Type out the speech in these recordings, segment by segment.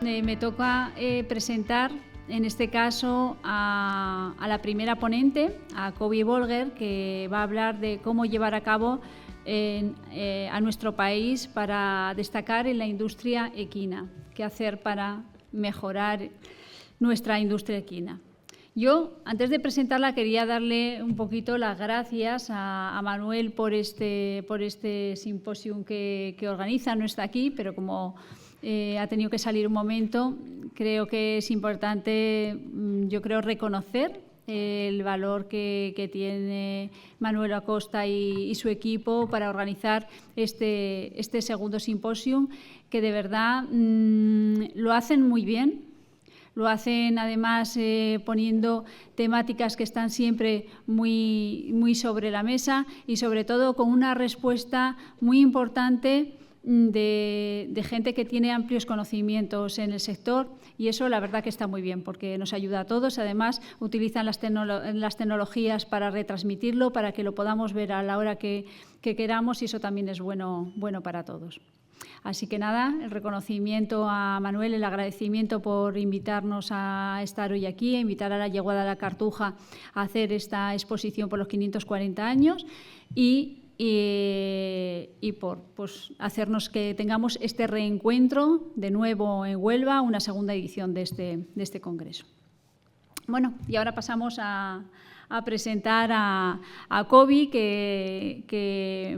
me toca presentar, en este caso, a la primera ponente, a Kobi Bolger, que va a hablar de cómo llevar a cabo a nuestro país para destacar en la industria equina, qué hacer para mejorar nuestra industria equina. Yo, antes de presentarla, quería darle un poquito las gracias a Manuel por este simposium que organiza. No está aquí, pero como ha tenido que salir un momento, creo que es importante, yo creo, reconocer el valor que tiene Manuel Acosta y su equipo para organizar este segundo simposium, que de verdad lo hacen muy bien. Lo hacen además poniendo temáticas que están siempre muy sobre la mesa y sobre todo con una respuesta muy importante de gente que tiene amplios conocimientos en el sector, y eso la verdad que está muy bien porque nos ayuda a todos. Además utilizan las tecnologías para retransmitirlo, para que lo podamos ver a la hora que queramos, y eso también es bueno para todos. Así que nada, el reconocimiento a Manuel, el agradecimiento por invitarnos a estar hoy aquí, a invitar a la Yeguada de la Cartuja a hacer esta exposición por los 540 años y por hacernos que tengamos este reencuentro de nuevo en Huelva, una segunda edición de este congreso. Bueno, y ahora pasamos a presentar a Kobi, que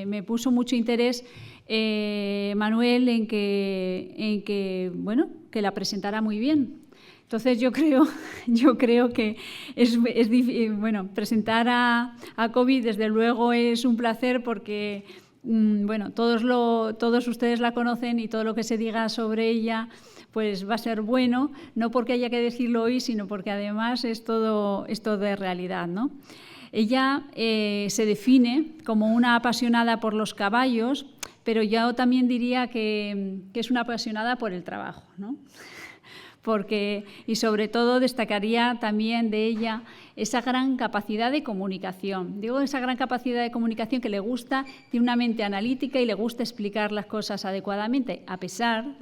me puso mucho interés Manuel en que la presentara muy bien. Entonces yo creo que es bueno, presentar a Kobi desde luego es un placer porque todos ustedes la conocen y todo lo que se diga sobre ella pues va a ser bueno, no porque haya que decirlo hoy, sino porque además es todo de realidad, ¿no? Ella se define como una apasionada por los caballos, pero yo también diría que es una apasionada por el trabajo, ¿no? Y sobre todo destacaría también de ella esa gran capacidad de comunicación. Digo, esa gran capacidad de comunicación que le gusta, tiene una mente analítica y le gusta explicar las cosas adecuadamente, a pesar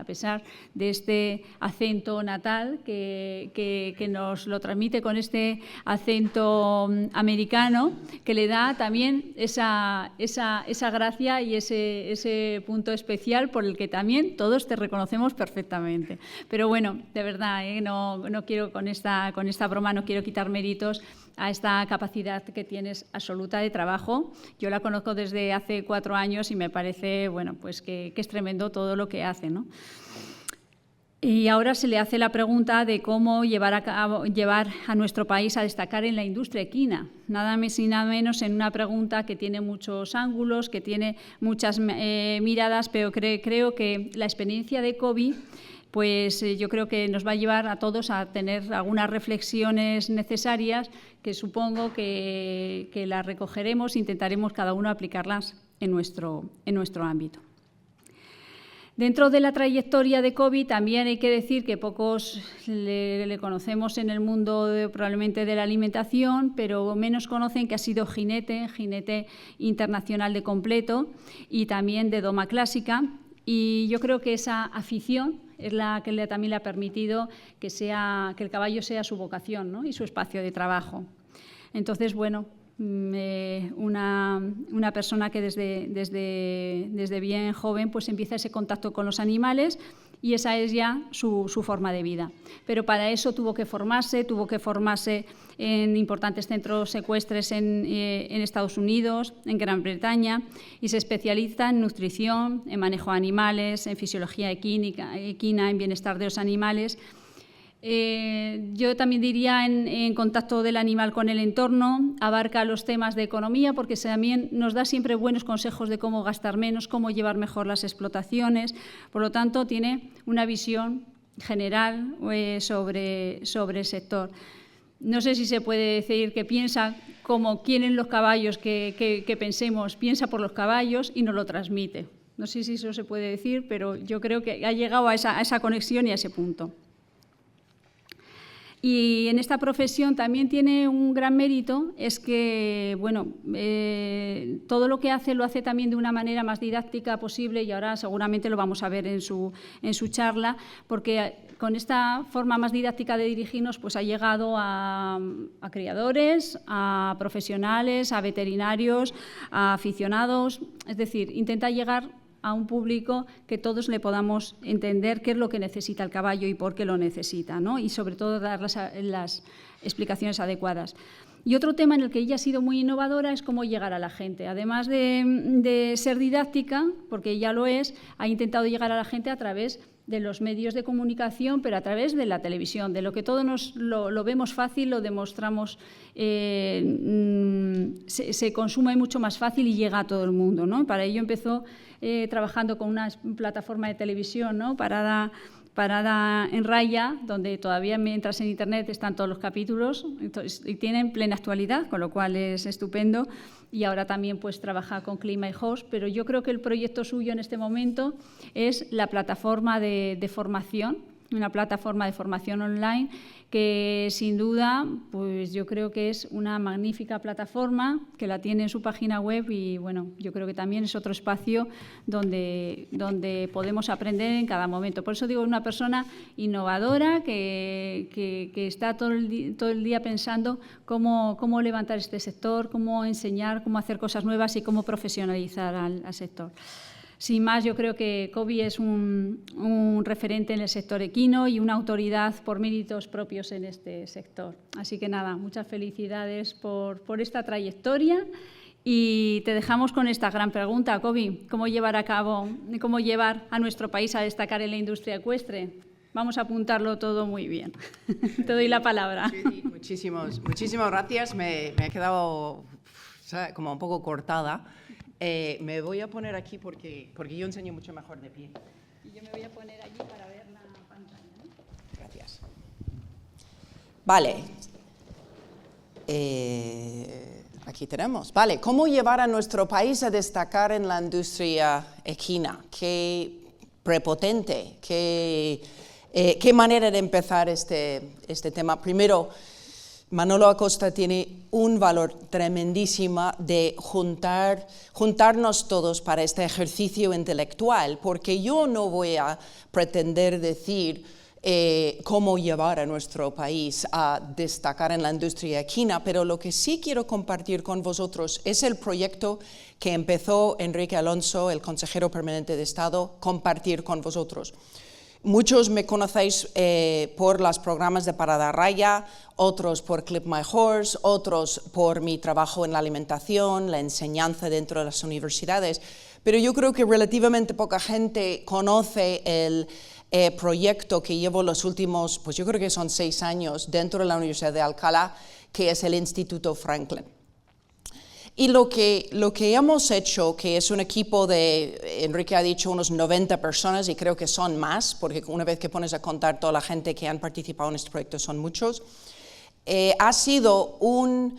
de este acento natal que nos lo transmite con este acento americano, que le da también esa gracia y ese punto especial por el que también todos te reconocemos perfectamente. Pero bueno, de verdad, no quiero con esta broma, no quiero quitar méritos a esta capacidad que tienes absoluta de trabajo. Yo la conozco desde hace 4 años y me parece que es tremendo todo lo que hace, ¿no? Y ahora se le hace la pregunta de cómo llevar a nuestro país a destacar en la industria equina. Nada más y nada menos en una pregunta que tiene muchos ángulos, que tiene muchas miradas, pero creo que la experiencia de Kobi pues yo creo que nos va a llevar a todos a tener algunas reflexiones necesarias que supongo que las recogeremos e intentaremos cada uno aplicarlas en nuestro ámbito. Dentro de la trayectoria de Kobi también hay que decir que pocos le conocemos en el mundo probablemente de la alimentación, pero menos conocen que ha sido jinete internacional de completo y también de doma clásica, y yo creo que esa afición es la que también le ha permitido que el caballo sea su vocación, ¿no? Y su espacio de trabajo. Entonces, bueno, una persona que desde bien joven pues empieza ese contacto con los animales y esa es ya su forma de vida. Pero para eso tuvo que formarse en importantes centros ecuestres en Estados Unidos, en Gran Bretaña, y se especializa en nutrición, en manejo de animales, en fisiología equina, en bienestar de los animales. Yo también diría en contacto del animal con el entorno, abarca los temas de economía porque también nos da siempre buenos consejos de cómo gastar menos, cómo llevar mejor las explotaciones. Por lo tanto, tiene una visión general sobre el sector. No sé si se puede decir que piensa como quieren los caballos que pensemos, piensa por los caballos y nos lo transmite. No sé si eso se puede decir, pero yo creo que ha llegado a esa conexión y a ese punto. Y en esta profesión también tiene un gran mérito, es que, bueno, todo lo que hace lo hace también de una manera más didáctica posible, y ahora seguramente lo vamos a ver en su charla, porque con esta forma más didáctica de dirigirnos, pues ha llegado a criadores, a profesionales, a veterinarios, a aficionados, es decir, intenta llegar a un público que todos le podamos entender qué es lo que necesita el caballo y por qué lo necesita, ¿no? Y sobre todo dar las explicaciones adecuadas. Y otro tema en el que ella ha sido muy innovadora es cómo llegar a la gente. Además de ser didáctica, porque ella lo es, ha intentado llegar a la gente a través de los medios de comunicación, pero a través de la televisión, de lo que todos lo vemos fácil, lo demostramos, se consume mucho más fácil y llega a todo el mundo, ¿no? Para ello empezó trabajando con una plataforma de televisión, ¿no? Parada en Raya, donde todavía mientras en Internet están todos los capítulos y tienen plena actualidad, con lo cual es estupendo. Y ahora también pues trabaja con Climate Host, pero yo creo que el proyecto suyo en este momento es la plataforma de formación, una plataforma de formación online que sin duda pues yo creo que es una magnífica plataforma, que la tiene en su página web, y bueno, yo creo que también es otro espacio donde podemos aprender en cada momento. Por eso digo, una persona innovadora que está todo el día pensando cómo levantar este sector, cómo enseñar, cómo hacer cosas nuevas y cómo profesionalizar al sector. Sin más, yo creo que Kobe es un referente en el sector equino y una autoridad por méritos propios en este sector. Así que nada, muchas felicidades por esta trayectoria, y te dejamos con esta gran pregunta, Kobe: ¿cómo llevar a nuestro país a destacar en la industria ecuestre? Vamos a apuntarlo todo muy bien. Te doy la palabra. Sí, muchísimas gracias. Me he quedado como un poco cortada. Me voy a poner aquí porque yo enseño mucho mejor de pie. Y yo me voy a poner allí para ver la pantalla, ¿no? Gracias. Vale. Aquí tenemos. Vale, ¿cómo llevar a nuestro país a destacar en la industria equina? Qué prepotente, qué manera de empezar este tema. Primero, Manolo Acosta tiene un valor tremendísimo de juntarnos todos para este ejercicio intelectual, porque yo no voy a pretender decir cómo llevar a nuestro país a destacar en la industria equina, pero lo que sí quiero compartir con vosotros es el proyecto que empezó Enrique Alonso, el consejero permanente de Estado, compartir con vosotros. Muchos me conocéis por los programas de Parada Raya, otros por Clip My Horse, otros por mi trabajo en la alimentación, la enseñanza dentro de las universidades, pero yo creo que relativamente poca gente conoce el proyecto que llevo los últimos, pues yo creo que son 6 años dentro de la Universidad de Alcalá, que es el Instituto Franklin. Y lo que hemos hecho, que es un equipo de, Enrique ha dicho, unos 90 personas, y creo que son más, porque una vez que pones a contar toda la gente que han participado en este proyecto son muchos, ha sido un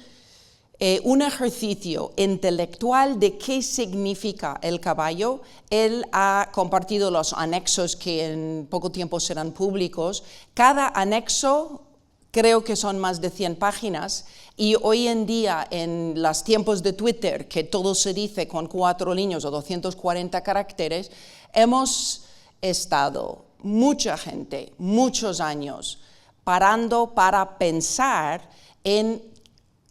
ejercicio intelectual de qué significa el caballo. Él ha compartido los anexos que en poco tiempo serán públicos. Cada anexo creo que son más de 100 páginas, y hoy en día, en los tiempos de Twitter, que todo se dice con 4 líneas o 240 caracteres, hemos estado mucha gente, muchos años, parando para pensar en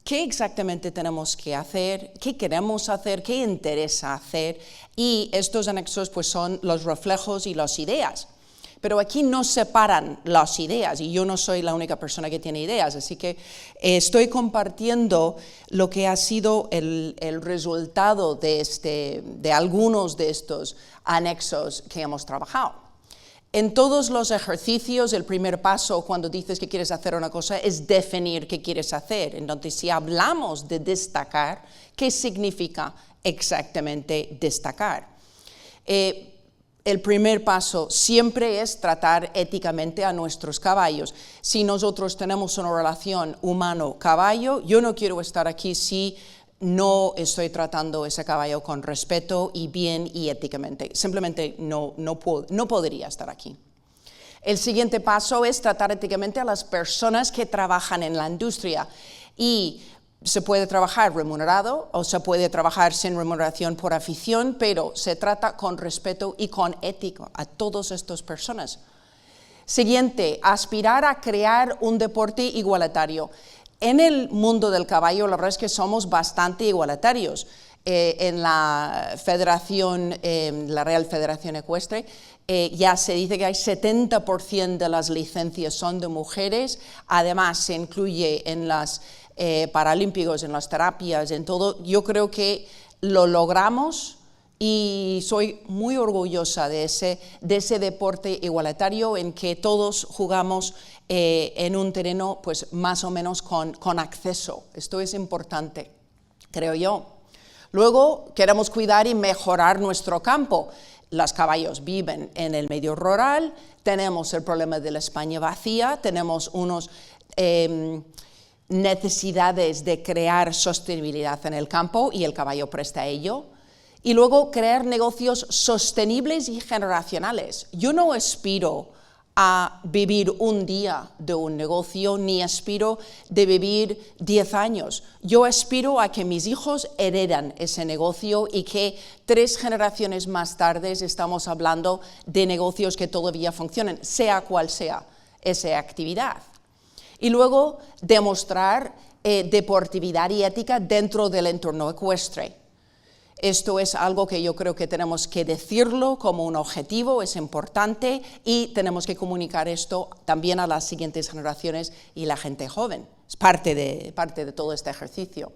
qué exactamente tenemos que hacer, qué queremos hacer, qué interesa hacer, y estos anexos pues son los reflejos y las ideas. Pero aquí no separan las ideas, y yo no soy la única persona que tiene ideas, así que estoy compartiendo lo que ha sido el resultado de algunos de estos anexos que hemos trabajado. En todos los ejercicios, el primer paso cuando dices que quieres hacer una cosa es definir qué quieres hacer. Entonces, si hablamos de destacar, ¿qué significa exactamente destacar? El primer paso siempre es tratar éticamente a nuestros caballos. Si nosotros tenemos una relación humano-caballo, yo no quiero estar aquí si no estoy tratando ese caballo con respeto y bien y éticamente. Simplemente no podría estar aquí. El siguiente paso es tratar éticamente a las personas que trabajan en la industria y se puede trabajar remunerado o se puede trabajar sin remuneración por afición, pero se trata con respeto y con ética a todas estas personas. Siguiente, aspirar a crear un deporte igualitario. En el mundo del caballo, la verdad es que somos bastante igualitarios. En la Federación, la Real Federación Ecuestre, ya se dice que hay 70% de las licencias son de mujeres. Además, se incluye en los paralímpicos, en las terapias, en todo. Yo creo que lo logramos y soy muy orgullosa de ese deporte igualitario en que todos jugamos en un terreno pues, más o menos con acceso. Esto es importante, creo yo. Luego, queremos cuidar y mejorar nuestro campo. Los caballos viven en el medio rural, tenemos el problema de la España vacía, tenemos unas necesidades de crear sostenibilidad en el campo y el caballo presta a ello. Y luego, crear negocios sostenibles y generacionales. Yo no aspiro a vivir un día de un negocio, ni aspiro de vivir 10 años. Yo aspiro a que mis hijos heredan ese negocio y que 3 generaciones más tarde estamos hablando de negocios que todavía funcionen, sea cual sea esa actividad. Y luego, demostrar deportividad y ética dentro del entorno ecuestre. Esto es algo que yo creo que tenemos que decirlo como un objetivo, es importante y tenemos que comunicar esto también a las siguientes generaciones y la gente joven. Es parte de todo este ejercicio.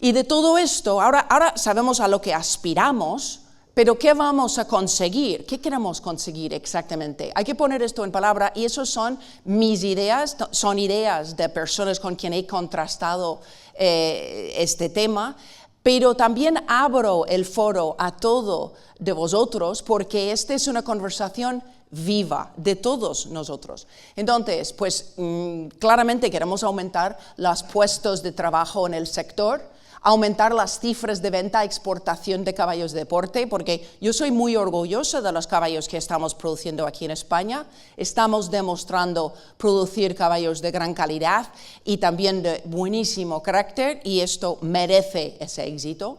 Y de todo esto, ahora sabemos a lo que aspiramos, pero ¿qué vamos a conseguir? ¿Qué queremos conseguir exactamente? Hay que poner esto en palabra y esas son mis ideas, son ideas de personas con quien he contrastado este tema. Pero también abro el foro a todo de vosotros porque esta es una conversación viva de todos nosotros. Entonces, pues claramente queremos aumentar los puestos de trabajo en el sector, aumentar las cifras de venta, exportación de caballos de deporte, porque yo soy muy orgullosa de los caballos que estamos produciendo aquí en España. Estamos demostrando producir caballos de gran calidad y también de buenísimo carácter, y esto merece ese éxito.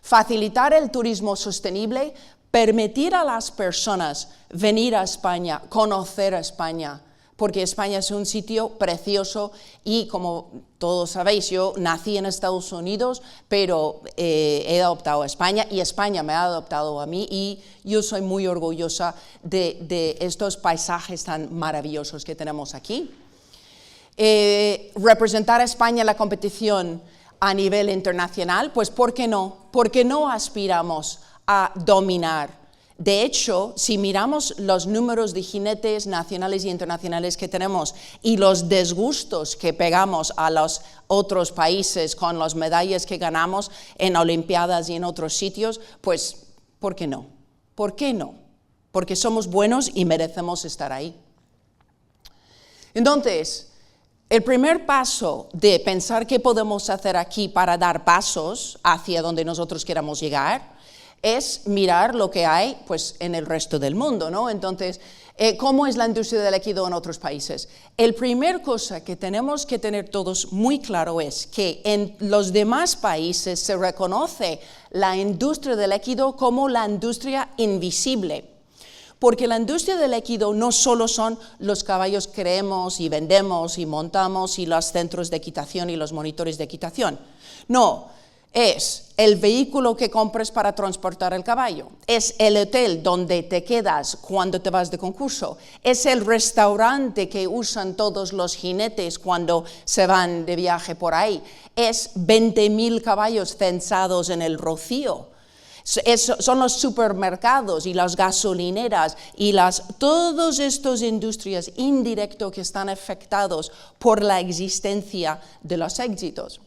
Facilitar el turismo sostenible, permitir a las personas venir a España, conocer a España, porque España es un sitio precioso y como todos sabéis, yo nací en Estados Unidos, pero he adoptado a España y España me ha adoptado a mí y yo soy muy orgullosa de estos paisajes tan maravillosos que tenemos aquí. Representar a España en la competición a nivel internacional, pues ¿por qué no? ¿Por qué no aspiramos a dominar? De hecho, si miramos los números de jinetes nacionales e internacionales que tenemos y los disgustos que pegamos a los otros países con las medallas que ganamos en Olimpiadas y en otros sitios, pues, ¿por qué no? ¿Por qué no? Porque somos buenos y merecemos estar ahí. Entonces, el primer paso de pensar qué podemos hacer aquí para dar pasos hacia donde nosotros queramos llegar es mirar lo que hay pues, en el resto del mundo, ¿no? Entonces, ¿cómo es la industria del líquido en otros países? La primera cosa que tenemos que tener todos muy claro es que en los demás países se reconoce la industria del líquido como la industria invisible. Porque la industria del líquido no solo son los caballos que creemos y vendemos y montamos y los centros de equitación y los monitores de equitación. No, es el vehículo que compras para transportar el caballo, es el hotel donde te quedas cuando te vas de concurso, es el restaurante que usan todos los jinetes cuando se van de viaje por ahí, es 20.000 caballos censados en el Rocío. Son los supermercados y las gasolineras y todas estas industrias indirectas que están afectados por la existencia de los équidos.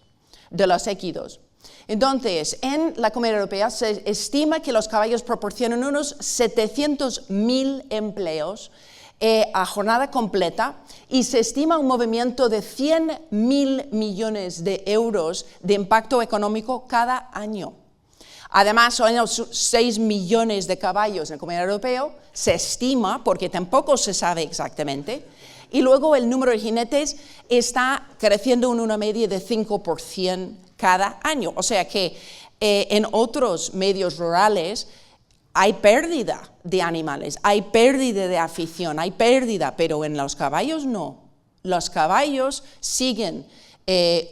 Entonces, en la Comunidad Europea se estima que los caballos proporcionan unos 700.000 empleos a jornada completa y se estima un movimiento de 100.000 millones de euros de impacto económico cada año. Además, son 6 millones de caballos en la Comunidad Europea, se estima, porque tampoco se sabe exactamente. Y luego el número de jinetes está creciendo en una media de 5% cada año. O sea que en otros medios rurales hay pérdida de animales, hay pérdida de afición, hay pérdida, pero en los caballos no. Los caballos siguen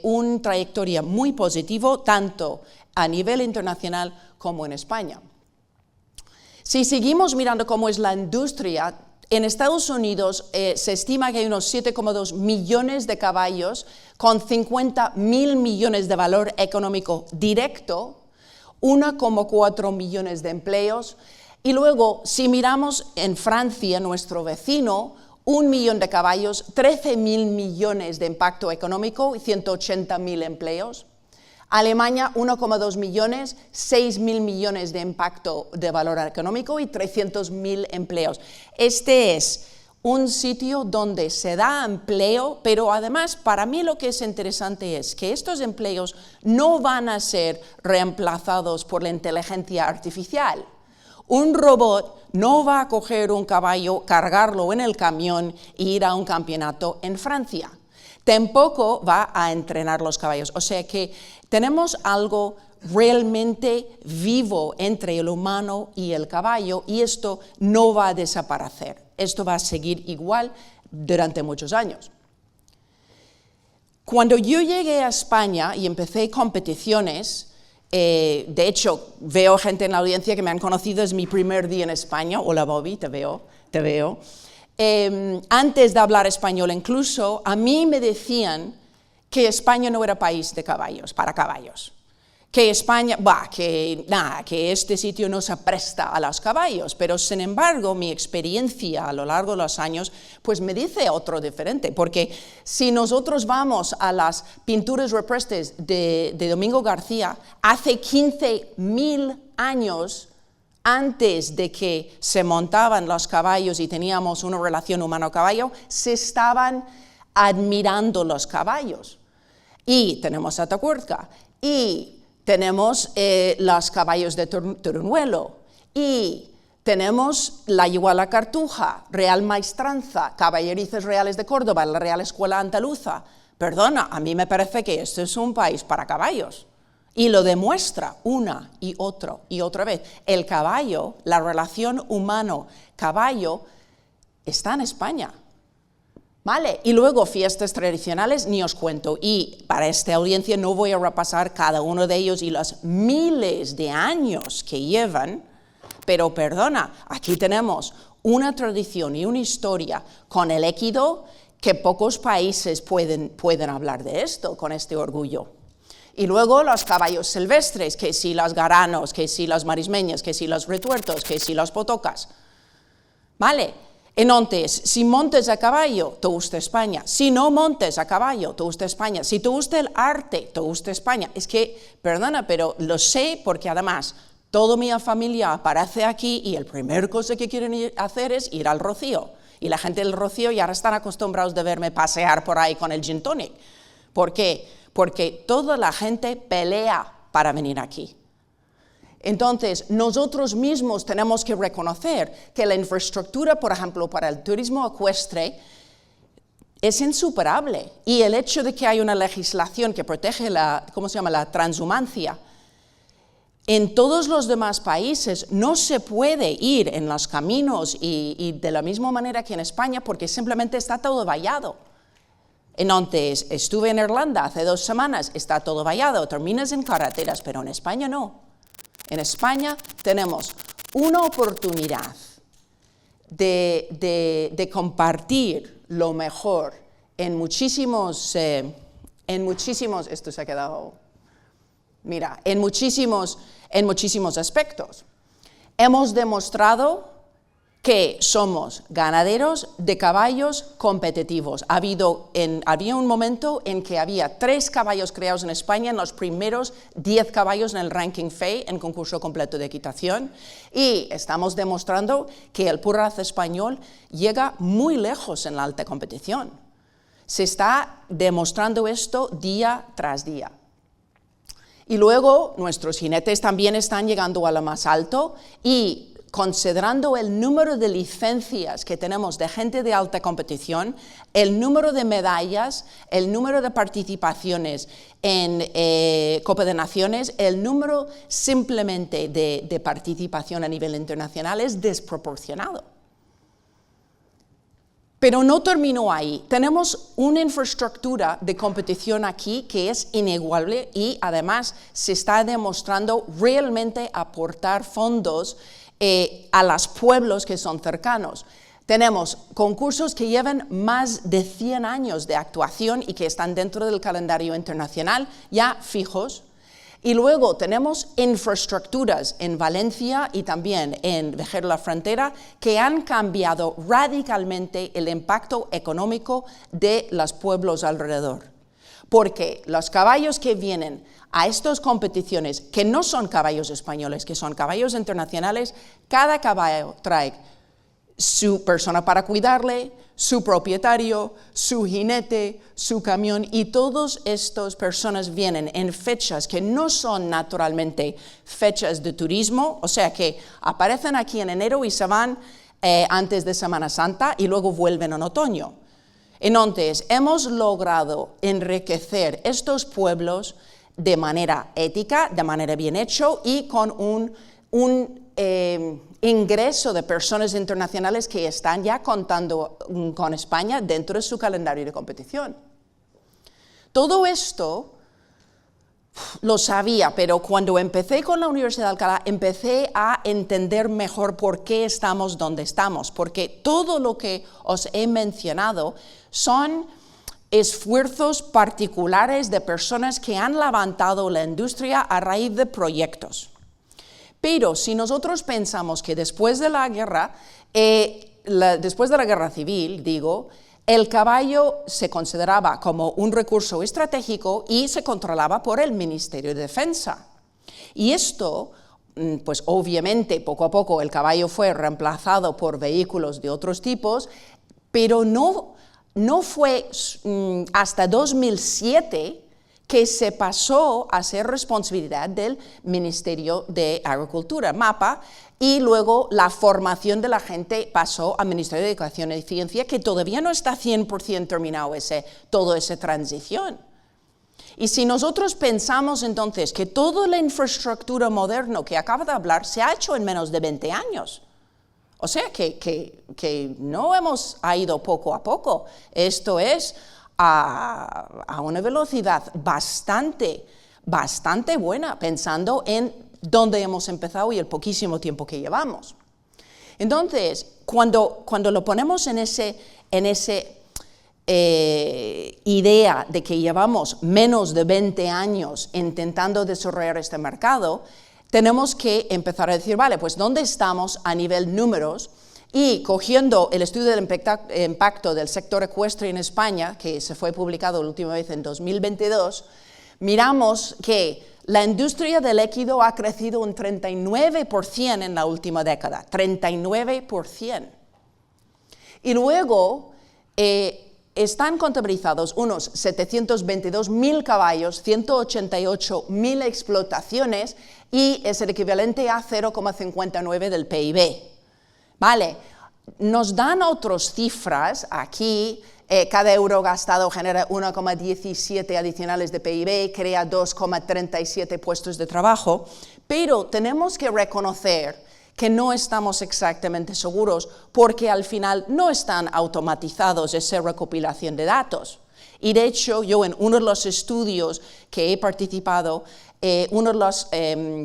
una trayectoria muy positiva, tanto a nivel internacional como en España. Si seguimos mirando cómo es la industria, en Estados Unidos se estima que hay unos 7,2 millones de caballos con 50.000 millones de valor económico directo, 1,4 millones de empleos. Y luego, si miramos en Francia, nuestro vecino, 1 millón de caballos, 13.000 millones de impacto económico y 180.000 empleos. Alemania, 1,2 millones, 6.000 millones de impacto de valor económico y 300.000 empleos. Este es un sitio donde se da empleo, pero además para mí lo que es interesante es que estos empleos no van a ser reemplazados por la inteligencia artificial. Un robot no va a coger un caballo, cargarlo en el camión e ir a un campeonato en Francia. Tampoco va a entrenar los caballos. O sea que tenemos algo realmente vivo entre el humano y el caballo y esto no va a desaparecer. Esto va a seguir igual durante muchos años. Cuando yo llegué a España y empecé competiciones, de hecho, veo gente en la audiencia que me han conocido, es mi primer día en España. Hola Bobby, te veo. Antes de hablar español incluso, a mí me decían que España no era país de caballos, para caballos. Que España, que este sitio no se presta a los caballos, pero sin embargo mi experiencia a lo largo de los años pues me dice otro diferente, porque si nosotros vamos a las pinturas rupestres de Domingo García, hace 15.000 años antes de que se montaban los caballos y teníamos una relación humano-caballo, se estaban admirando los caballos. Y tenemos Atapuerca, y tenemos los caballos de Toruñuelo, y tenemos la Iguala Cartuja, Real Maestranza, Caballerizas Reales de Córdoba, la Real Escuela Andaluza. Perdona, a mí me parece que este es un país para caballos. Y lo demuestra una y otra vez. El caballo, la relación humano-caballo, está en España. ¿Vale? Y luego fiestas tradicionales, ni os cuento. Y para esta audiencia no voy a repasar cada uno de ellos y los miles de años que llevan, pero perdona, aquí tenemos una tradición y una historia con el équido que pocos países pueden hablar de esto con este orgullo. Y luego los caballos silvestres, que si los garanos, que si los marismeños, que si los retuertos, que si los potocas. ¿Vale? Entonces, si montes a caballo, te gusta España. Si no montes a caballo, te gusta España. Si te gusta el arte, te gusta España. Es que, perdona, pero lo sé porque además toda mi familia aparece aquí y la primera cosa que quieren hacer es ir al Rocío. Y la gente del Rocío ya están acostumbrados de verme pasear por ahí con el gin tonic. ¿Por qué? Porque toda la gente pelea para venir aquí. Entonces, nosotros mismos tenemos que reconocer que la infraestructura, por ejemplo, para el turismo ecuestre es insuperable. Y el hecho de que hay una legislación que protege la transhumancia, en todos los demás países no se puede ir en los caminos y de la misma manera que en España porque simplemente está todo vallado. Entonces, estuve en Irlanda hace 2 semanas, está todo vallado, terminas en carreteras, pero en España no. En España tenemos una oportunidad de compartir lo mejor en muchísimos, esto se ha quedado, mira, en muchísimos aspectos. Hemos demostrado que somos ganaderos de caballos competitivos. Había un momento en que había 3 caballos creados en España, en los primeros 10 caballos en el ranking FEI, en concurso completo de equitación, y estamos demostrando que el pura raza español llega muy lejos en la alta competición. Se está demostrando esto día tras día. Y luego nuestros jinetes también están llegando a lo más alto y considerando el número de licencias que tenemos de gente de alta competición, el número de medallas, el número de participaciones en Copa de Naciones, el número simplemente de participación a nivel internacional es desproporcionado. Pero no terminó ahí. Tenemos una infraestructura de competición aquí que es inigualable y además se está demostrando realmente aportar fondos a los pueblos que son cercanos. Tenemos concursos que llevan más de 100 años de actuación y que están dentro del calendario internacional ya fijos. Y luego tenemos infraestructuras en Valencia y también en Vejer la Frontera que han cambiado radicalmente el impacto económico de los pueblos alrededor. Porque los caballos que vienen a estas competiciones, que no son caballos españoles, que son caballos internacionales, cada caballo trae su persona para cuidarle, su propietario, su jinete, su camión, y todas estas personas vienen en fechas que no son naturalmente fechas de turismo, o sea que aparecen aquí en enero y se van antes de Semana Santa y luego vuelven en otoño. Entonces, hemos logrado enriquecer estos pueblos de manera ética, de manera bien hecho y con un ingreso de personas internacionales que están ya contando con España dentro de su calendario de competición. Todo esto lo sabía, pero cuando empecé con la Universidad de Alcalá, empecé a entender mejor por qué estamos donde estamos, porque todo lo que os he mencionado son esfuerzos particulares de personas que han levantado la industria a raíz de proyectos. Pero si nosotros pensamos que después de la guerra civil, el caballo se consideraba como un recurso estratégico y se controlaba por el Ministerio de Defensa. Y esto, pues obviamente poco a poco el caballo fue reemplazado por vehículos de otros tipos, pero no fue hasta 2007 que se pasó a ser responsabilidad del Ministerio de Agricultura, MAPA, y luego la formación de la gente pasó al Ministerio de Educación y Ciencia, que todavía no está 100% terminado toda esa transición. Y si nosotros pensamos entonces que toda la infraestructura moderna que acabo de hablar se ha hecho en menos de 20 años, o sea que no hemos ido poco a poco, esto es a una velocidad bastante buena, pensando en dónde hemos empezado y el poquísimo tiempo que llevamos. Entonces, cuando lo ponemos en ese idea de que llevamos menos de 20 años intentando desarrollar este mercado, tenemos que empezar a decir, vale, pues ¿dónde estamos a nivel números? Y cogiendo el estudio del impacto del sector ecuestre en España, que se fue publicado la última vez en 2022, miramos que la industria del equido ha crecido un 39% en la última década, 39%. Y luego están contabilizados unos 722.000 caballos, 188.000 explotaciones y es el equivalente a 0,59 del PIB. Vale, nos dan otras cifras aquí, cada euro gastado genera 1,17 adicionales de PIB, crea 2,37 puestos de trabajo, pero tenemos que reconocer que no estamos exactamente seguros porque al final no están automatizados esa recopilación de datos. Y de hecho, yo en uno de los estudios que he participado, una de las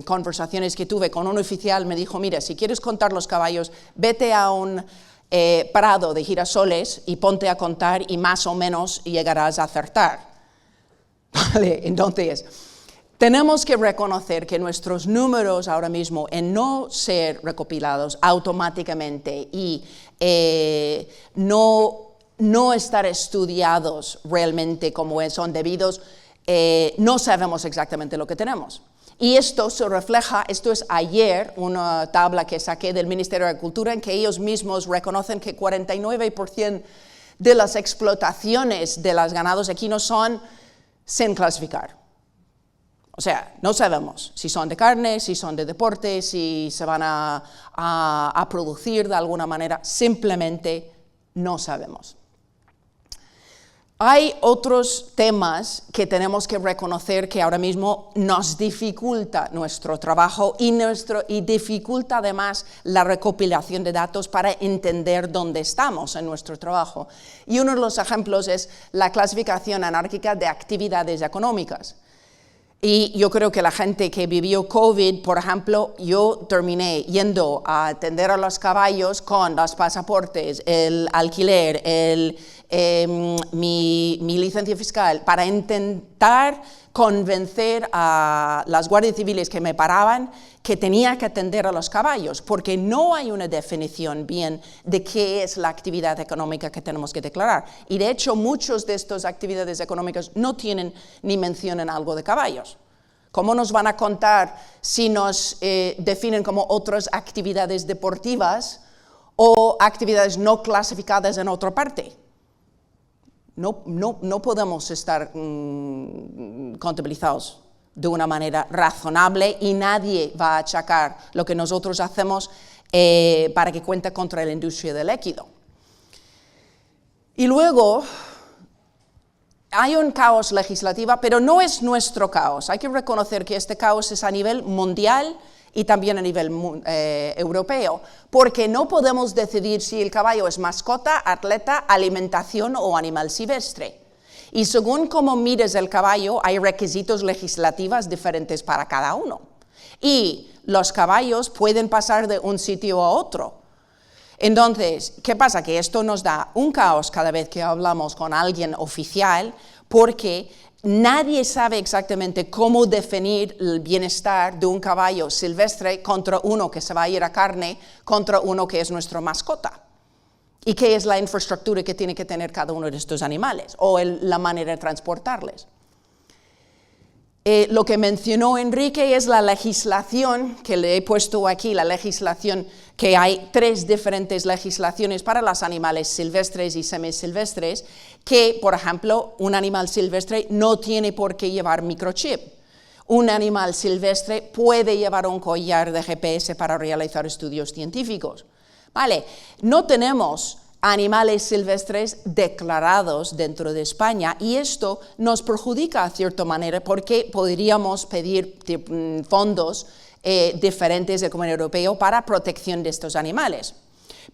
conversaciones que tuve con un oficial me dijo, mira, si quieres contar los caballos, vete a un prado de girasoles y ponte a contar y más o menos llegarás a acertar. Vale, entonces, tenemos que reconocer que nuestros números ahora mismo en no ser recopilados automáticamente y no estar estudiados realmente como son debidos, no sabemos exactamente lo que tenemos. Y esto se refleja, esto es ayer, una tabla que saqué del Ministerio de Agricultura, en que ellos mismos reconocen que 49% de las explotaciones de los ganados equinos son sin clasificar. O sea, no sabemos si son de carne, si son de deporte, si se van a producir de alguna manera, simplemente no sabemos. Hay otros temas que tenemos que reconocer que ahora mismo nos dificulta nuestro trabajo y dificulta además la recopilación de datos para entender dónde estamos en nuestro trabajo. Y uno de los ejemplos es la clasificación anárquica de actividades económicas. Y yo creo que la gente que vivió COVID, por ejemplo, yo terminé yendo a atender a los caballos con los pasaportes, el alquiler, mi licencia fiscal, para intentar convencer a las guardias civiles que me paraban que tenía que atender a los caballos, porque no hay una definición bien de qué es la actividad económica que tenemos que declarar. Y de hecho, muchas de estas actividades económicas no tienen ni mencionan algo de caballos. ¿Cómo nos van a contar si nos definen como otras actividades deportivas o actividades no clasificadas en otra parte? No podemos estar contabilizados de una manera razonable y nadie va a achacar lo que nosotros hacemos para que cuente contra la industria del líquido. Y luego hay un caos legislativo, pero no es nuestro caos. Hay que reconocer que este caos es a nivel mundial y también a nivel europeo, porque no podemos decidir si el caballo es mascota, atleta, alimentación o animal silvestre. Y según cómo mires el caballo, hay requisitos legislativos diferentes para cada uno. Y los caballos pueden pasar de un sitio a otro. Entonces, ¿qué pasa? Que esto nos da un caos cada vez que hablamos con alguien oficial, porque nadie sabe exactamente cómo definir el bienestar de un caballo silvestre contra uno que se va a ir a carne, contra uno que es nuestra mascota. ¿Y qué es la infraestructura que tiene que tener cada uno de estos animales? O la manera de transportarles. Lo que mencionó Enrique es la legislación, que le he puesto aquí, la legislación, que hay 3 diferentes legislaciones para los animales silvestres y semisilvestres, que, por ejemplo, un animal silvestre no tiene por qué llevar microchip. Un animal silvestre puede llevar un collar de GPS para realizar estudios científicos. Vale, no tenemos animales silvestres declarados dentro de España y esto nos perjudica a cierta manera porque podríamos pedir fondos diferentes del Comunidad Europea para protección de estos animales.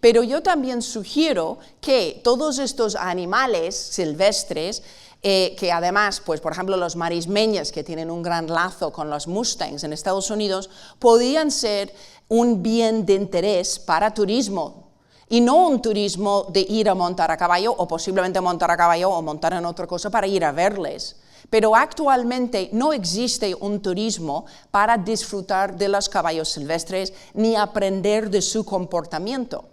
Pero yo también sugiero que todos estos animales silvestres, que además, pues, por ejemplo, los marismeños, que tienen un gran lazo con los Mustangs en Estados Unidos, podrían ser un bien de interés para turismo. Y no un turismo de ir a montar a caballo o posiblemente montar a caballo o montar en otra cosa para ir a verles. Pero actualmente no existe un turismo para disfrutar de los caballos silvestres ni aprender de su comportamiento.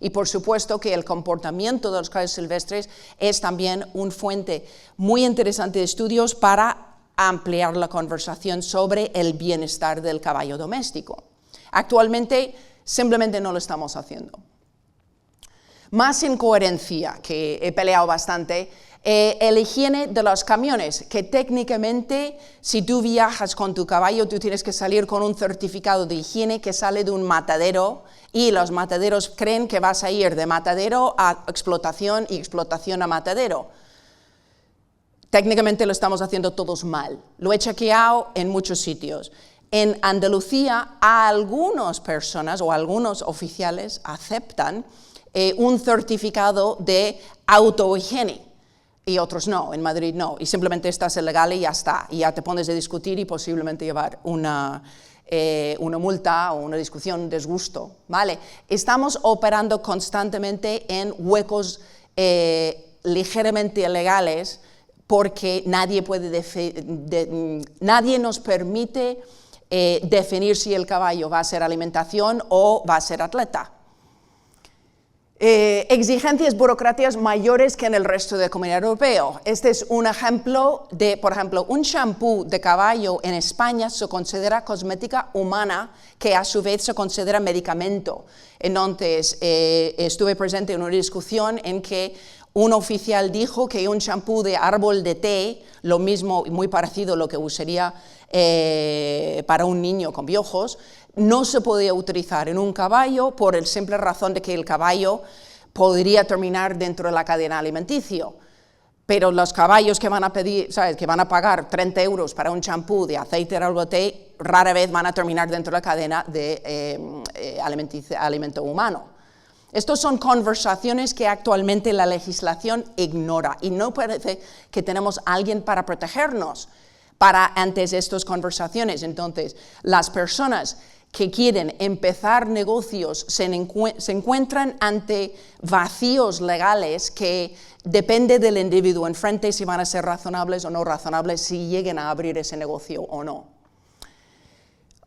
Y por supuesto que el comportamiento de los caballos silvestres es también una fuente muy interesante de estudios para ampliar la conversación sobre el bienestar del caballo doméstico. Actualmente simplemente no lo estamos haciendo. Más incoherencia, que he peleado bastante, la higiene de los camiones, que técnicamente si tú viajas con tu caballo, tú tienes que salir con un certificado de higiene que sale de un matadero y los mataderos creen que vas a ir de matadero a explotación y explotación a matadero. Técnicamente lo estamos haciendo todos mal, lo he chequeado en muchos sitios. En Andalucía, algunas personas o algunos oficiales aceptan un certificado de autohigiene y otros no, en Madrid no, y simplemente estás ilegal y ya está, y ya te pones a discutir y posiblemente llevar una multa o una discusión, un disgusto, ¿vale? Estamos operando constantemente en huecos ligeramente ilegales porque nadie nos permite definir si el caballo va a ser alimentación o va a ser atleta. Exigencias burocráticas mayores que en el resto de la Comunidad Europea. Este es un ejemplo de, por ejemplo, un champú de caballo en España se considera cosmética humana, que a su vez se considera medicamento. Entonces, estuve presente en una discusión en que un oficial dijo que un champú de árbol de té, lo mismo, muy parecido a lo que usaría para un niño con piojos, no se podía utilizar en un caballo por el simple razón de que el caballo podría terminar dentro de la cadena alimenticia. Pero los caballos que van a pedir, ¿sabes?, que van a pagar 30 euros para un champú de aceite de árbol de té, rara vez van a terminar dentro de la cadena de alimento humano. Estas son conversaciones que actualmente la legislación ignora y no parece que tenemos alguien para protegernos antes de estas conversaciones. Entonces, las personas que quieren empezar negocios se encuentran ante vacíos legales que depende del individuo enfrente si van a ser razonables o no razonables, si lleguen a abrir ese negocio o no.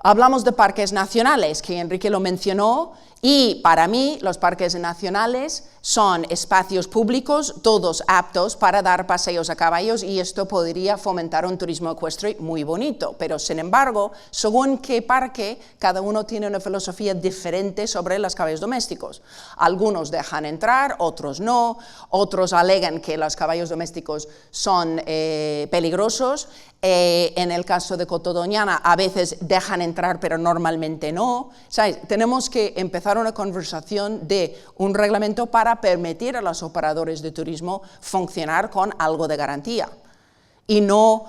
Hablamos de parques nacionales, que Enrique lo mencionó, y para mí los parques nacionales son espacios públicos, todos aptos para dar paseos a caballos, y esto podría fomentar un turismo ecuestre muy bonito. Pero sin embargo, según qué parque, cada uno tiene una filosofía diferente sobre los caballos domésticos. Algunos dejan entrar, otros no, otros alegan que los caballos domésticos son peligrosos. En el caso de Cotodoñana, a veces dejan entrar, pero normalmente no. ¿Sabes? Tenemos que empezar una conversación de un reglamento para permitir a los operadores de turismo funcionar con algo de garantía. Y no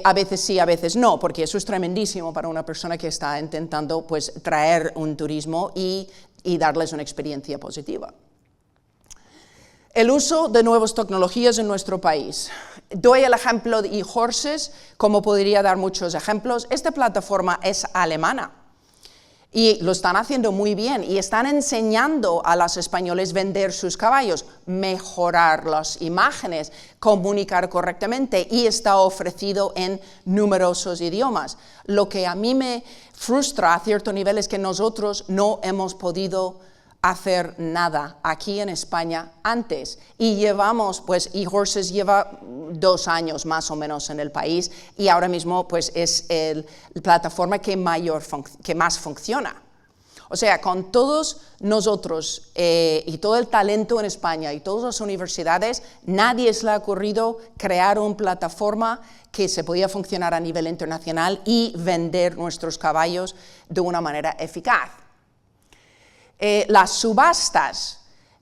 a veces sí, a veces no, porque eso es tremendísimo para una persona que está intentando pues, traer un turismo y darles una experiencia positiva. El uso de nuevas tecnologías en nuestro país. Doy el ejemplo de eHorses, como podría dar muchos ejemplos. Esta plataforma es alemana y lo están haciendo muy bien y están enseñando a los españoles vender sus caballos, mejorar las imágenes, comunicar correctamente, y está ofrecido en numerosos idiomas. Lo que a mí me frustra a cierto nivel es que nosotros no hemos podido hacer nada aquí en España antes, y llevamos, pues eHorses lleva 2 años más o menos en el país, y ahora mismo pues es la plataforma que más funciona. O sea, con todos nosotros y todo el talento en España y todas las universidades, nadie se le ha ocurrido crear una plataforma que se podía funcionar a nivel internacional y vender nuestros caballos de una manera eficaz. Las subastas.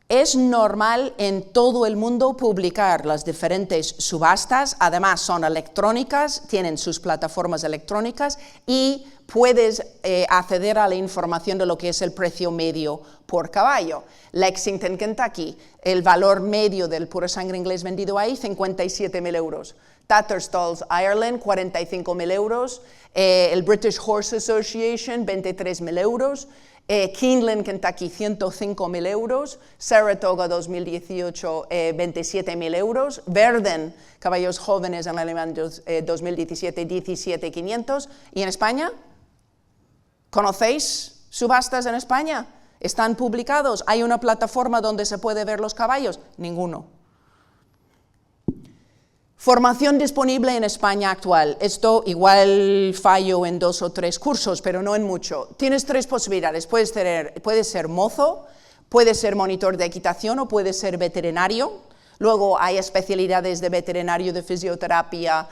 Es normal en todo el mundo publicar las diferentes subastas, además son electrónicas, tienen sus plataformas electrónicas y puedes acceder a la información de lo que es el precio medio por caballo. Lexington, Kentucky, el valor medio del puro sangre inglés vendido ahí, 57.000 euros. Tatterstalls, Ireland, 45.000 euros. El British Horse Association, 23.000 euros. Keeneland, Kentucky, 105.000 euros, Saratoga 2018, 27.000 euros, Verden, caballos jóvenes en Alemania 2017, 17.500, ¿y en España? ¿Conocéis subastas en España? ¿Están publicados? ¿Hay una plataforma donde se puede ver los caballos? Ninguno. Formación disponible en España actual. Esto igual fallo en 2 o 3 cursos, pero no en mucho. Tienes 3 posibilidades. Puedes ser mozo, puedes ser monitor de equitación o puedes ser veterinario. Luego hay especialidades de veterinario, de fisioterapia,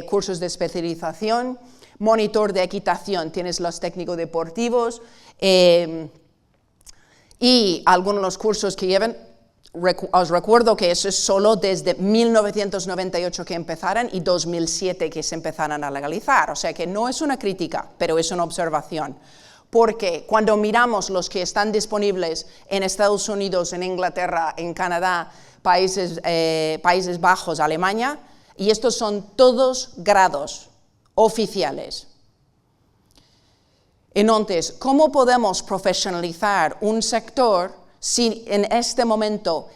cursos de especialización. Monitor de equitación, tienes los técnicos deportivos y algunos de los cursos que llevan. Os recuerdo que eso es solo desde 1998 que empezaron y 2007 que se empezaron a legalizar, o sea que no es una crítica, pero es una observación. Porque cuando miramos los que están disponibles en Estados Unidos, en Inglaterra, en Canadá, Países Bajos, Alemania, y estos son todos grados oficiales. Entonces, ¿cómo podemos profesionalizar un sector si en este momento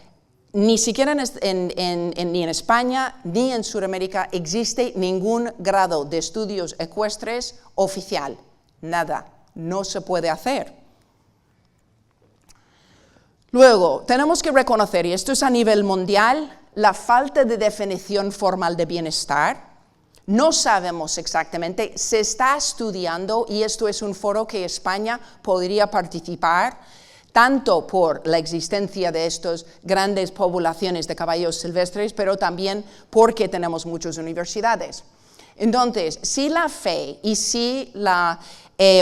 ni siquiera ni en España ni en Sudamérica existe ningún grado de estudios ecuestres oficial? Nada, no se puede hacer. Luego, tenemos que reconocer, y esto es a nivel mundial, la falta de definición formal de bienestar. No sabemos exactamente, se está estudiando, y esto es un foro que España podría participar. tanto por la existencia de estas grandes poblaciones de caballos silvestres, pero también porque tenemos muchas universidades. Entonces, si la FEI y si la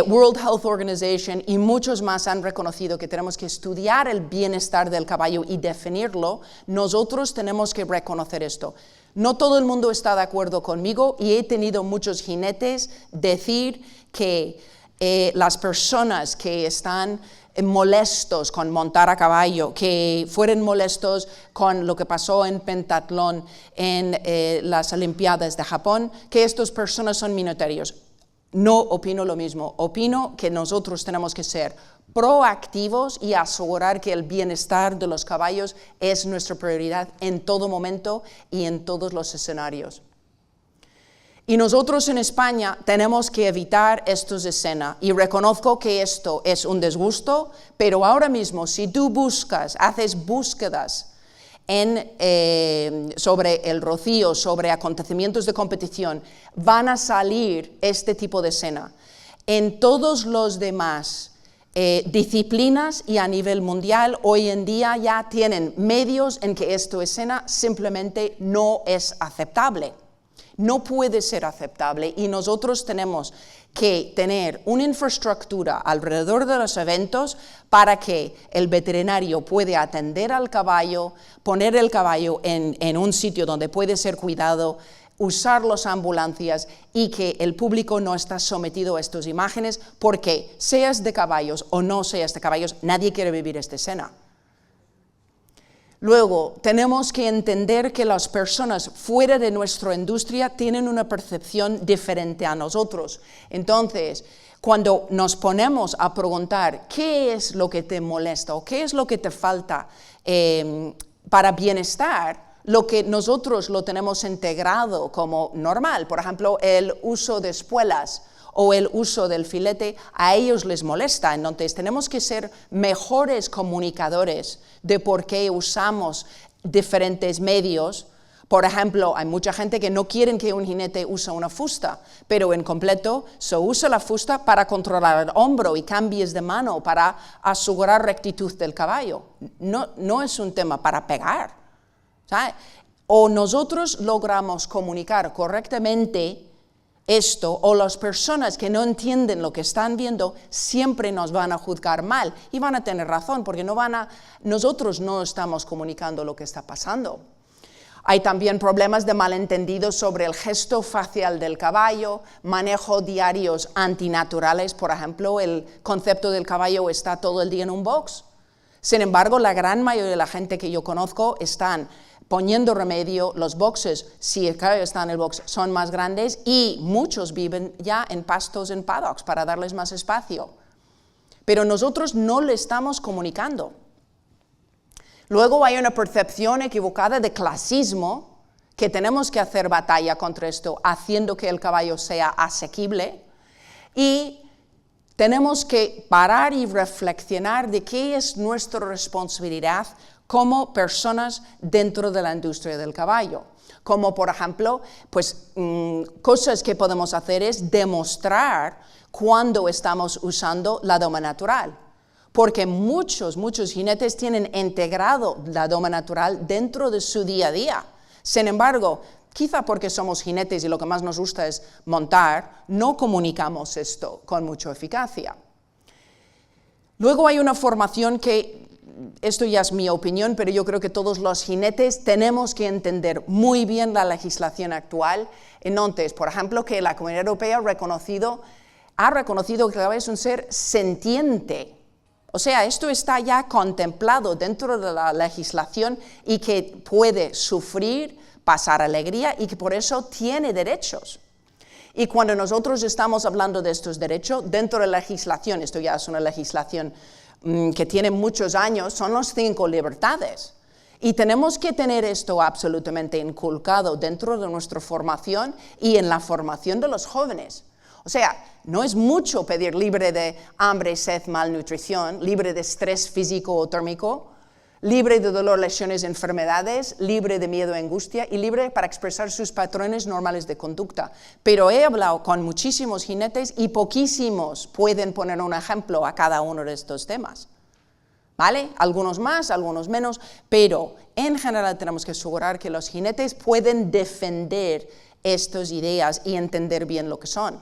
World Health Organization y muchos más han reconocido que tenemos que estudiar el bienestar del caballo y definirlo, nosotros tenemos que reconocer esto. No todo el mundo está de acuerdo conmigo y he tenido muchos jinetes decir que las personas que están molestos con montar a caballo, que fueron molestos con lo que pasó en pentatlón en las Olimpiadas de Japón, que estas personas son minoritarios. No opino lo mismo. Opino que nosotros tenemos que ser proactivos y asegurar que el bienestar de los caballos es nuestra prioridad en todo momento y en todos los escenarios. Y nosotros en España tenemos que evitar estas escenas. Y reconozco que esto es un disgusto, pero ahora mismo si tú haces búsquedas sobre el rocío, sobre acontecimientos de competición, van a salir este tipo de escena. En todos los demás disciplinas y a nivel mundial, hoy en día ya tienen medios en que esta escena simplemente no es aceptable. No puede ser aceptable y nosotros tenemos que tener una infraestructura alrededor de los eventos para que el veterinario pueda atender al caballo, poner el caballo en un sitio donde puede ser cuidado, usar las ambulancias y que el público no está sometido a estas imágenes porque seas de caballos o no seas de caballos, nadie quiere vivir esta escena. Luego, tenemos que entender que las personas fuera de nuestra industria tienen una percepción diferente a nosotros. Entonces, cuando nos ponemos a preguntar qué es lo que te molesta o qué es lo que te falta para bienestar, lo que nosotros lo tenemos integrado como normal, por ejemplo, el uso de espuelas o el uso del filete, a ellos les molesta. Entonces tenemos que ser mejores comunicadores de por qué usamos diferentes medios. Por ejemplo, hay mucha gente que no quiere que un jinete use una fusta, pero en completo se usa la fusta para controlar el hombro y cambios de mano para asegurar rectitud del caballo. No es un tema para pegar, ¿sabes? O nosotros logramos comunicar correctamente esto, o las personas que no entienden lo que están viendo siempre nos van a juzgar mal y van a tener razón porque nosotros no estamos comunicando lo que está pasando. Hay también problemas de malentendidos sobre el gesto facial del caballo, manejo diarios antinaturales, por ejemplo, el concepto del caballo está todo el día en un box. Sin embargo, la gran mayoría de la gente que yo conozco están poniendo remedio, los boxes, si el caballo está en el box, son más grandes y muchos viven ya en pastos, en paddocks, para darles más espacio. Pero nosotros no le estamos comunicando. Luego hay una percepción equivocada de clasismo, que tenemos que hacer batalla contra esto, haciendo que el caballo sea asequible, y tenemos que parar y reflexionar de qué es nuestra responsabilidad como personas dentro de la industria del caballo. Como por ejemplo, cosas que podemos hacer es demostrar cuando estamos usando la doma natural. Porque muchos jinetes tienen integrado la doma natural dentro de su día a día. Sin embargo, quizá porque somos jinetes y lo que más nos gusta es montar, no comunicamos esto con mucha eficacia. Luego hay una formación que, esto ya es mi opinión, pero yo creo que todos los jinetes tenemos que entender muy bien la legislación actual. Entonces, por ejemplo, que la Comunidad Europea ha reconocido que el caballo es un ser sentiente. O sea, esto está ya contemplado dentro de la legislación y que puede sufrir, pasar alegría y que por eso tiene derechos. Y cuando nosotros estamos hablando de estos derechos, dentro de la legislación, esto ya es una legislación que tiene muchos años, son las 5 libertades. Y tenemos que tener esto absolutamente inculcado dentro de nuestra formación y en la formación de los jóvenes. O sea, no es mucho pedir libre de hambre, sed, malnutrición, libre de estrés físico o térmico, libre de dolor, lesiones, enfermedades, libre de miedo, angustia y libre para expresar sus patrones normales de conducta. Pero he hablado con muchísimos jinetes y poquísimos pueden poner un ejemplo a cada uno de estos temas. ¿vale? Algunos más, algunos menos, pero en general tenemos que asegurar que los jinetes pueden defender estas ideas y entender bien lo que son.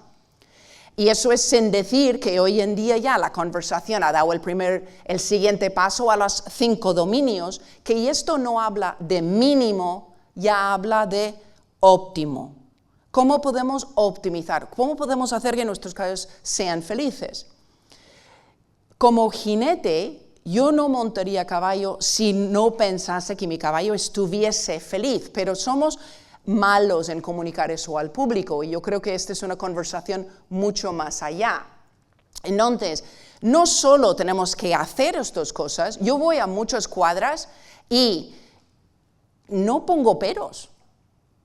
Y eso es sin decir que hoy en día ya la conversación ha dado el siguiente paso a los 5 dominios, que esto no habla de mínimo, ya habla de óptimo. ¿Cómo podemos optimizar? ¿Cómo podemos hacer que nuestros caballos sean felices? Como jinete, yo no montaría caballo si no pensase que mi caballo estuviese feliz, pero somos malos en comunicar eso al público y yo creo que esta es una conversación mucho más allá. Entonces, no solo tenemos que hacer estas cosas, yo voy a muchas cuadras y no pongo peros.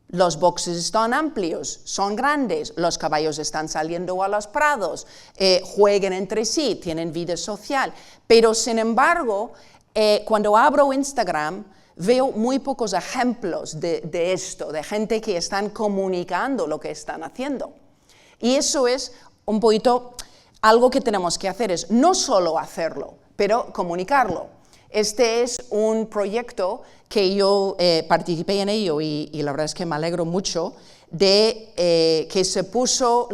Los boxes están amplios, son grandes, los caballos están saliendo a los prados, juegan entre sí, tienen vida social, pero sin embargo, cuando abro Instagram, veo muy pocos ejemplos de esto, de gente que están comunicando lo que están haciendo. Y eso es un poquito algo que tenemos que hacer, es no solo hacerlo, pero comunicarlo. Este es un proyecto que yo participé en ello y la verdad es que me alegro mucho de que se puso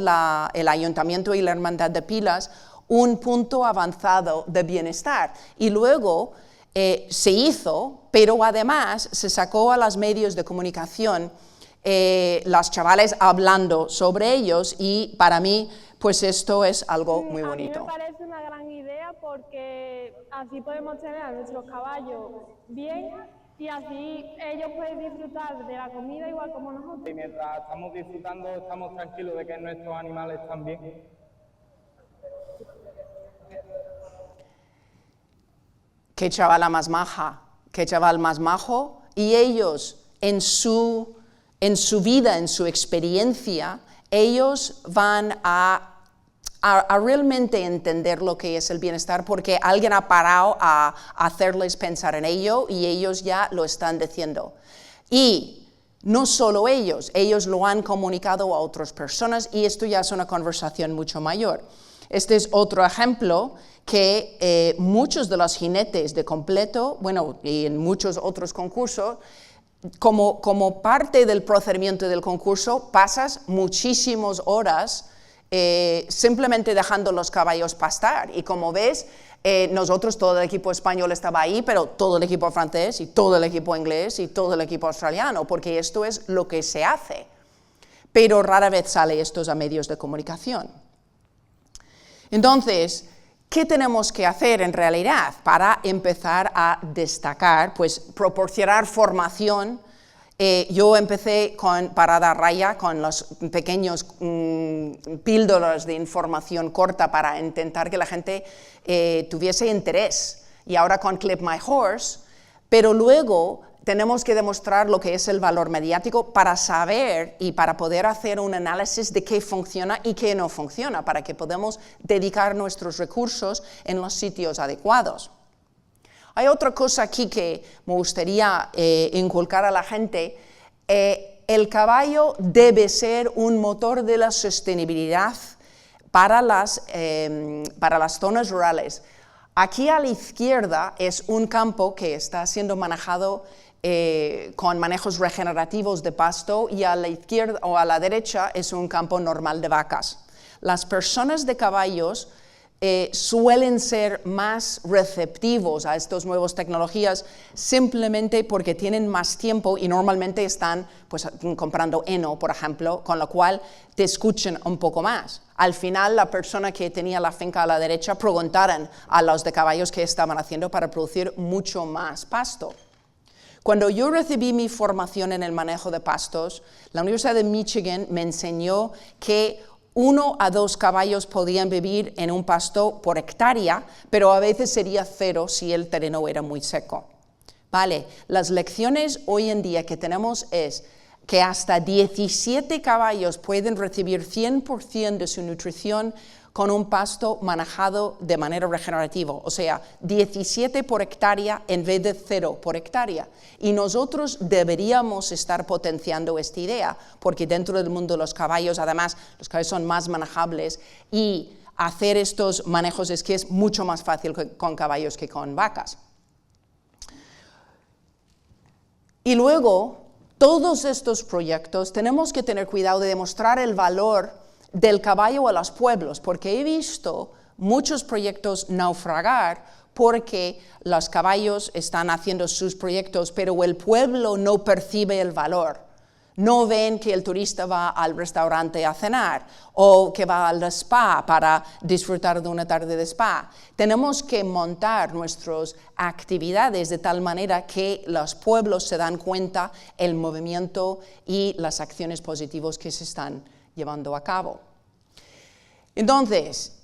el Ayuntamiento y la Hermandad de Pilas un punto avanzado de bienestar. Y luego se hizo, pero además se sacó a los medios de comunicación los chavales hablando sobre ellos y para mí pues esto es algo muy bonito. A mí me parece una gran idea porque así podemos tener a nuestros caballos bien y así ellos pueden disfrutar de la comida igual como nosotros. Y mientras estamos disfrutando estamos tranquilos de que nuestros animales están bien. Qué chavala más maja, qué chaval más majo, y ellos en su vida, en su experiencia, ellos van a realmente entender lo que es el bienestar porque alguien ha parado a hacerles pensar en ello y ellos ya lo están diciendo. Y no solo ellos lo han comunicado a otras personas y esto ya es una conversación mucho mayor. Este es otro ejemplo que muchos de los jinetes de completo, bueno, y en muchos otros concursos, como parte del procedimiento del concurso, pasas muchísimas horas simplemente dejando los caballos pastar. Y como ves, nosotros, todo el equipo español estaba ahí, pero todo el equipo francés y todo el equipo inglés y todo el equipo australiano, porque esto es lo que se hace. Pero rara vez sale esto a medios de comunicación. Entonces, ¿qué tenemos que hacer en realidad para empezar a destacar? Pues proporcionar formación. Yo empecé con Parada Raya, con los pequeños píldoras de información corta para intentar que la gente tuviese interés. Y ahora con Clip My Horse, pero luego tenemos que demostrar lo que es el valor mediático para saber y para poder hacer un análisis de qué funciona y qué no funciona, para que podamos dedicar nuestros recursos en los sitios adecuados. Hay otra cosa aquí que me gustaría inculcar a la gente. El caballo debe ser un motor de la sostenibilidad para las zonas rurales. Aquí a la izquierda es un campo que está siendo manejado con manejos regenerativos de pasto y a la izquierda o a la derecha es un campo normal de vacas. Las personas de caballos suelen ser más receptivos a estas nuevas tecnologías simplemente porque tienen más tiempo y normalmente están pues, comprando heno, por ejemplo, con lo cual te escuchan un poco más. Al final, la persona que tenía la finca a la derecha preguntaron a los de caballos qué estaban haciendo para producir mucho más pasto. Cuando yo recibí mi formación en el manejo de pastos, la Universidad de Michigan me enseñó que 1 a 2 caballos podían vivir en un pasto por hectárea, pero a veces sería 0 si el terreno era muy seco. Vale, las lecciones hoy en día que tenemos es que hasta 17 caballos pueden recibir 100% de su nutrición con un pasto manejado de manera regenerativa, o sea, 17 por hectárea en vez de 0 por hectárea. Y nosotros deberíamos estar potenciando esta idea, porque dentro del mundo de los caballos, además, los caballos son más manejables y hacer estos manejos es que es mucho más fácil con caballos que con vacas. Y luego, todos estos proyectos tenemos que tener cuidado de demostrar el valor del caballo a los pueblos, porque he visto muchos proyectos naufragar porque los caballos están haciendo sus proyectos, pero el pueblo no percibe el valor. No ven que el turista va al restaurante a cenar o que va al spa para disfrutar de una tarde de spa. Tenemos que montar nuestras actividades de tal manera que los pueblos se dan cuenta del movimiento y las acciones positivas que se están llevando a cabo. Entonces,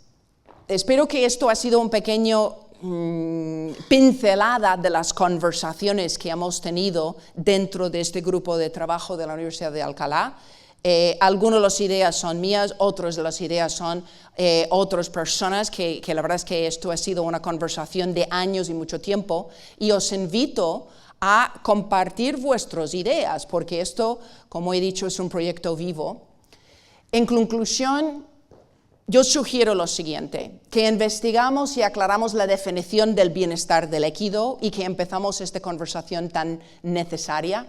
espero que esto ha sido un pequeño pincelada de las conversaciones que hemos tenido dentro de este grupo de trabajo de la Universidad de Alcalá. Algunas de las ideas son mías, otras de las ideas son otras personas, que la verdad es que esto ha sido una conversación de años y mucho tiempo, y os invito a compartir vuestras ideas, porque esto, como he dicho, es un proyecto vivo. En conclusión, yo sugiero lo siguiente, que investigamos y aclaramos la definición del bienestar del equido y que empezamos esta conversación tan necesaria,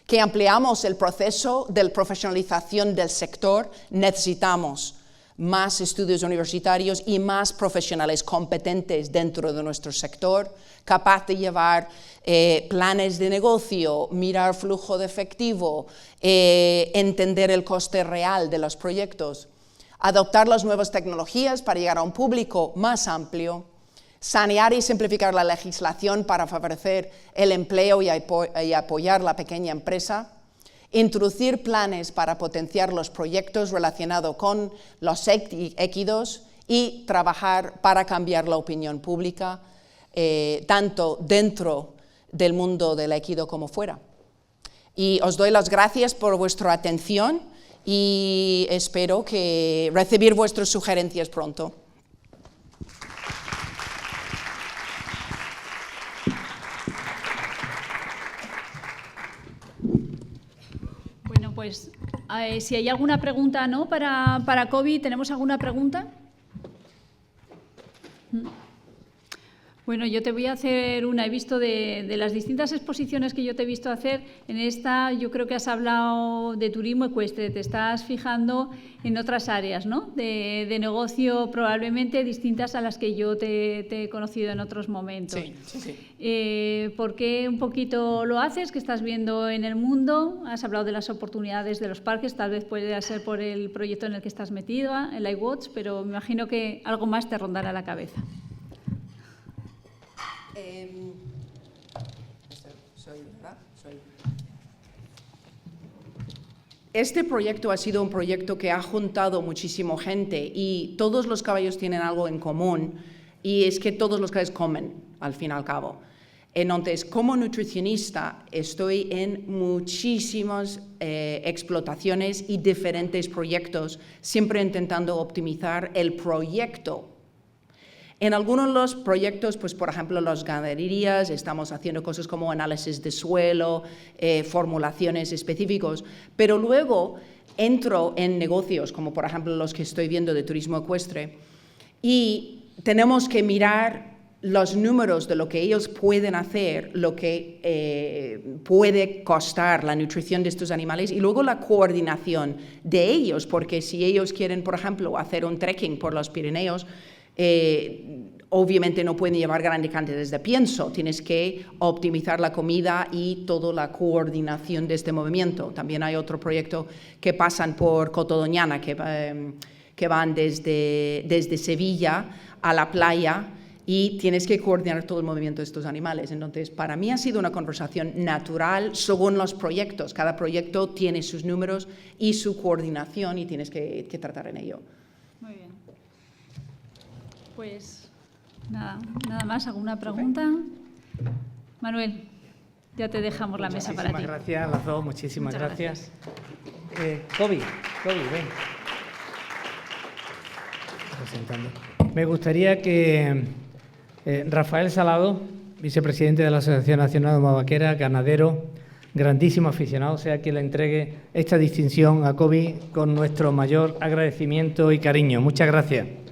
que ampliamos el proceso de profesionalización del sector. Necesitamos más estudios universitarios y más profesionales competentes dentro de nuestro sector, capaz de llevar planes de negocio, mirar flujo de efectivo, entender el coste real de los proyectos, adoptar las nuevas tecnologías para llegar a un público más amplio, sanear y simplificar la legislación para favorecer el empleo y apoyar la pequeña empresa, introducir planes para potenciar los proyectos relacionados con los equidos y trabajar para cambiar la opinión pública, tanto dentro del mundo del equido como fuera. Y os doy las gracias por vuestra atención y espero que recibir vuestras sugerencias pronto. Bueno, pues si hay alguna pregunta, ¿no? Para Kobi, ¿tenemos alguna pregunta? Bueno, yo te voy a hacer una. He visto de las distintas exposiciones que yo te he visto hacer, en esta yo creo que has hablado de turismo ecuestre, te estás fijando en otras áreas, ¿no? De negocio probablemente distintas a las que yo te he conocido en otros momentos. Sí. ¿Por qué un poquito lo haces? ¿Qué estás viendo en el mundo? Has hablado de las oportunidades de los parques, tal vez puede ser por el proyecto en el que estás metido, el iWatch, pero me imagino que algo más te rondará la cabeza. Este proyecto ha sido un proyecto que ha juntado muchísima gente y todos los caballos tienen algo en común, y es que todos los caballos comen, al fin y al cabo. Entonces, como nutricionista, estoy en muchísimas explotaciones y diferentes proyectos, siempre intentando optimizar el proyecto. En algunos de los proyectos, pues por ejemplo las ganaderías, estamos haciendo cosas como análisis de suelo, formulaciones específicos, pero luego entro en negocios, como por ejemplo los que estoy viendo de turismo ecuestre, y tenemos que mirar los números de lo que ellos pueden hacer, lo que puede costar la nutrición de estos animales y luego la coordinación de ellos, porque si ellos quieren, por ejemplo, hacer un trekking por los Pirineos, obviamente no pueden llevar grandes cantidades de pienso, tienes que optimizar la comida y toda la coordinación de este movimiento. También hay otro proyecto que pasan por Cotodoñana, que van desde Sevilla a la playa y tienes que coordinar todo el movimiento de estos animales. Entonces, para mí ha sido una conversación natural según los proyectos. Cada proyecto tiene sus números y su coordinación y tienes que tratar en ello. Muy bien. Pues nada más. ¿Alguna pregunta? Manuel, ya te dejamos la mesa para ti. Muchísimas gracias a las dos, muchísimas gracias. Kobi, ven. Presentando. Me gustaría que Rafael Salado, vicepresidente de la Asociación Nacional de Vaquera, ganadero, grandísimo aficionado, sea quien le entregue esta distinción a Kobi con nuestro mayor agradecimiento y cariño. Muchas gracias.